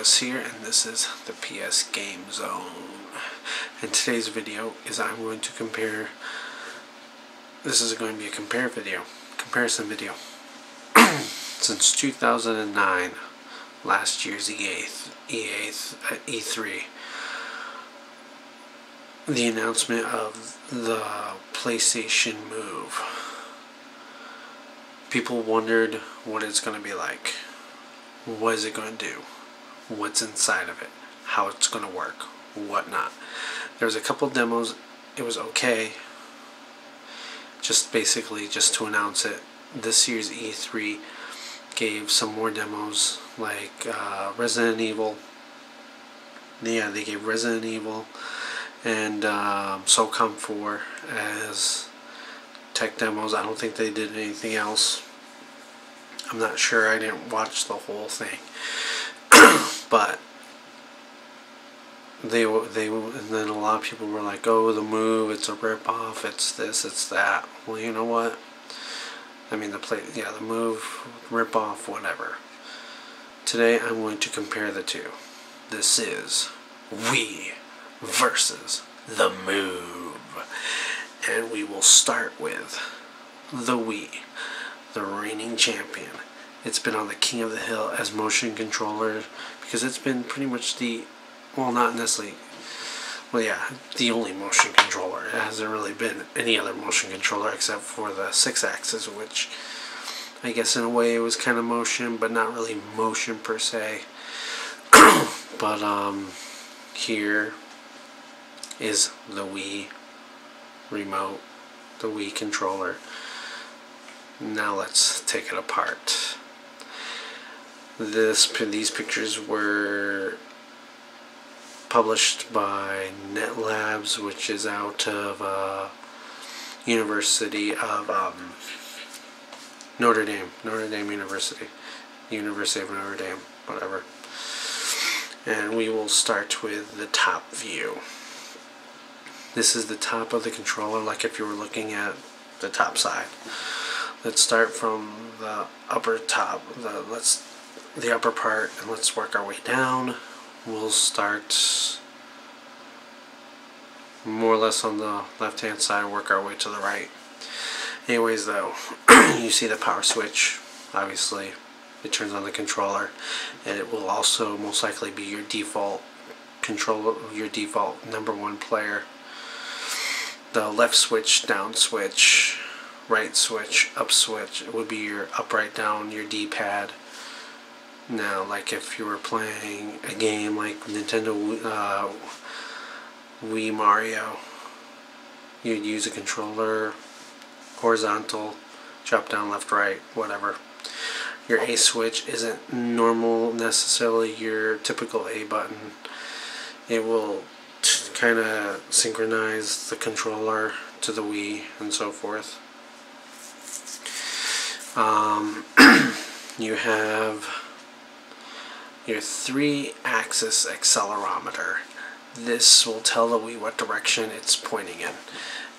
Lewis here, and this is the PS Game Zone. And today's video is I'm going to compare. This is going to be a comparison video. Since 2009, last year's E3, the announcement of the PlayStation Move. People wondered what it's going to be like. What is it going to do? What's inside of it? How it's going to work? Whatnot. There was a couple demos. It was okay. Just basically just to announce it. This year's E3 gave some more demos, like Resident Evil. Yeah, they gave Resident Evil and SOCOM 4 as tech demos. I don't think they did anything else. I'm not sure. I didn't watch the whole thing. But and then a lot of people were like, oh, the Move, it's a ripoff, it's this, it's that. Well, you know what? I mean, the Move, ripoff, whatever. Today I'm going to compare the two. This is Wii versus the Move. And we will start with the Wii, the reigning champion. It's been on the king of the hill as motion controller because it's been pretty much the, well, not necessarily, well, yeah, the only motion controller. It hasn't really been any other motion controller except for the 6-axis, which I guess in a way it was kind of motion, but not really motion per se. But here is the Wii remote, the Wii controller. Now let's take it apart. These pictures were published by NetLabs, which is out of University of Notre Dame University of Notre Dame, whatever. And we will start with the top view. This is the top of the controller, like if you were looking at the top side. Let's start from the upper top, the upper part, and let's work our way down. We'll start more or less on the left hand side and work our way to the right. Anyways though, you see the power switch. Obviously it turns on the controller, and it will also most likely be your default controller, your default #1 player. The left switch, down switch, right switch, up switch, it would be your up, right, down, your D-pad. Now, like if you were playing a game like Nintendo Wii Mario, you'd use a controller, horizontal, drop down, left, right, whatever. Your A switch isn't normal necessarily your typical A button. It will kind of synchronize the controller to the Wii and so forth. You have your 3-axis accelerometer. This will tell the Wii what direction it's pointing in.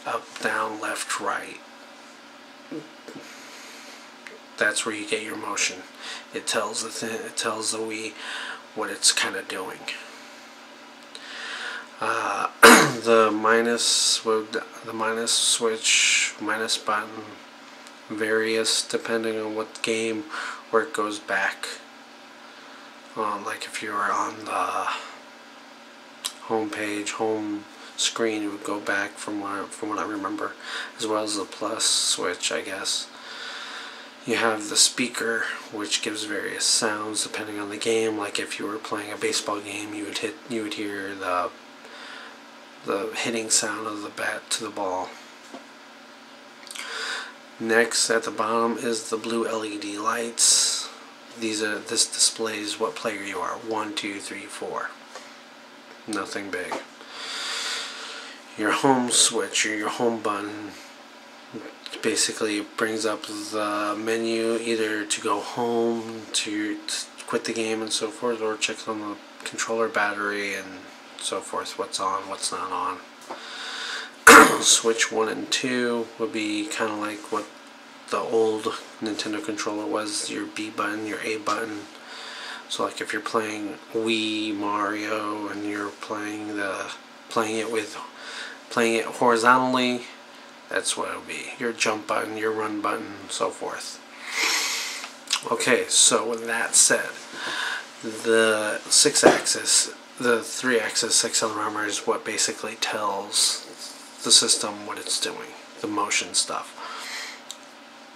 Up, down, left, right. That's where you get your motion. It tells the Wii what it's kind of doing. The minus switch, minus button, various depending on what game, where it goes back. Like if you were on the home page, home screen, it would go back from what I remember, as well as the plus switch, I guess. You have the speaker, which gives various sounds depending on the game. Like if you were playing a baseball game, you would hear the hitting sound of the bat to the ball. Next, at the bottom is the blue LED lights. This displays what player you are. 1, 2, 3, 4. Nothing big. Your home switch, or your home button, basically brings up the menu either to go home, to quit the game and so forth, or checks on the controller battery and so forth, what's on, what's not on. Switch 1 and 2 would be kind of like what the old Nintendo controller was, your B button, your A button, So like if you're playing Wii Mario and you're playing it horizontally, that's what it'll be. Your jump button, your run button, and so forth. Okay, so with that said, the 6-axis, the 3-axis accelerometer is what basically tells the system what it's doing, the motion stuff.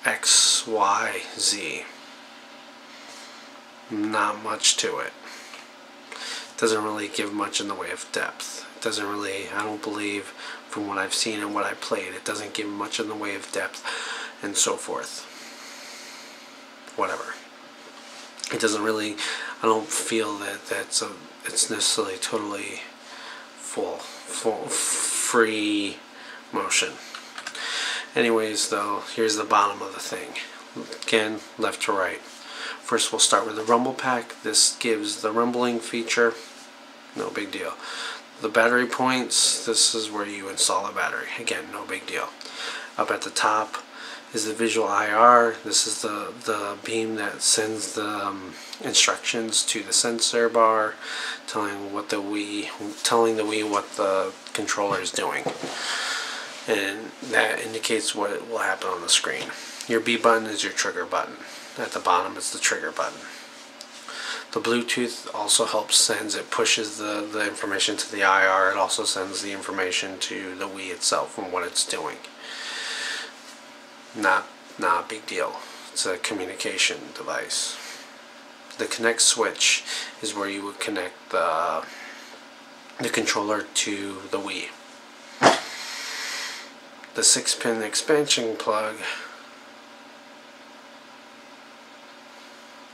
X, Y, Z. Not much to it. Doesn't really give much in the way of depth. It doesn't really, I don't believe, from what I've seen and what I played, it doesn't give much in the way of depth and so forth. Whatever. It doesn't really, I don't feel that it's necessarily totally full free motion. Anyways though, here's the bottom of the thing. Again, left to right. First we'll start with the rumble pack. This gives the rumbling feature. No big deal. The battery points, this is where you install a battery. Again, no big deal. Up at the top is the visual IR. This is the beam that sends the instructions to the sensor bar, telling the Wii what the controller is doing. And that indicates what will happen on the screen. Your B button is your trigger button. At the bottom is the trigger button. The Bluetooth also helps, it pushes the information to the IR. It also sends the information to the Wii itself and what it's doing. Not a big deal. It's a communication device. The connect switch is where you would connect the controller to the Wii. The 6-pin expansion plug,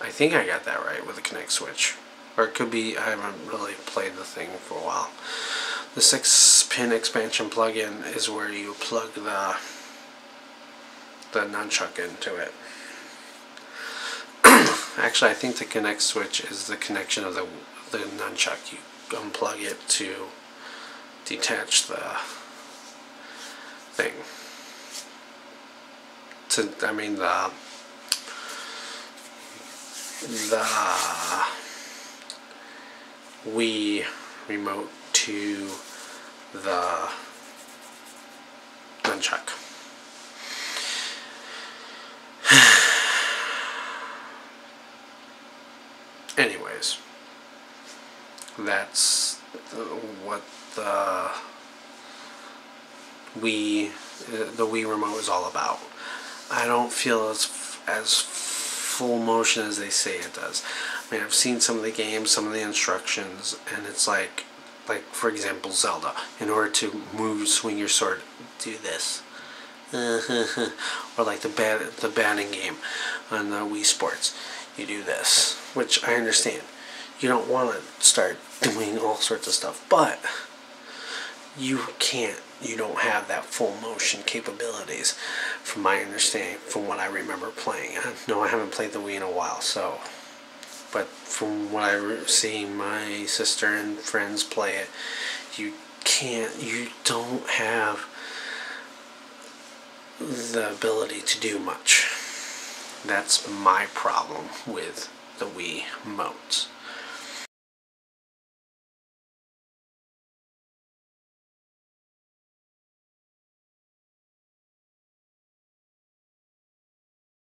I think I got that right with the connect switch. Or it could be, I haven't really played the thing for a while. The 6-pin expansion plug-in is where you plug the nunchuck into it. Actually, I think the connect switch is the connection of the nunchuck. You unplug it to detach the thing. The Wii remote to the nunchuck. Anyways, that's what the Wii remote is all about. I don't feel as full motion as they say it does. I mean, I've seen some of the games, some of the instructions, and it's like for example, Zelda. In order to swing your sword, do this. Or like the batting game on the Wii Sports. You do this, which I understand. You don't want to start doing all sorts of stuff, but you don't have that full motion capabilities, from my understanding, from what I remember playing. No, I haven't played the Wii in a while, so, but from what I've seen my sister and friends play it, you don't have the ability to do much. That's my problem with the Wii Wiimote.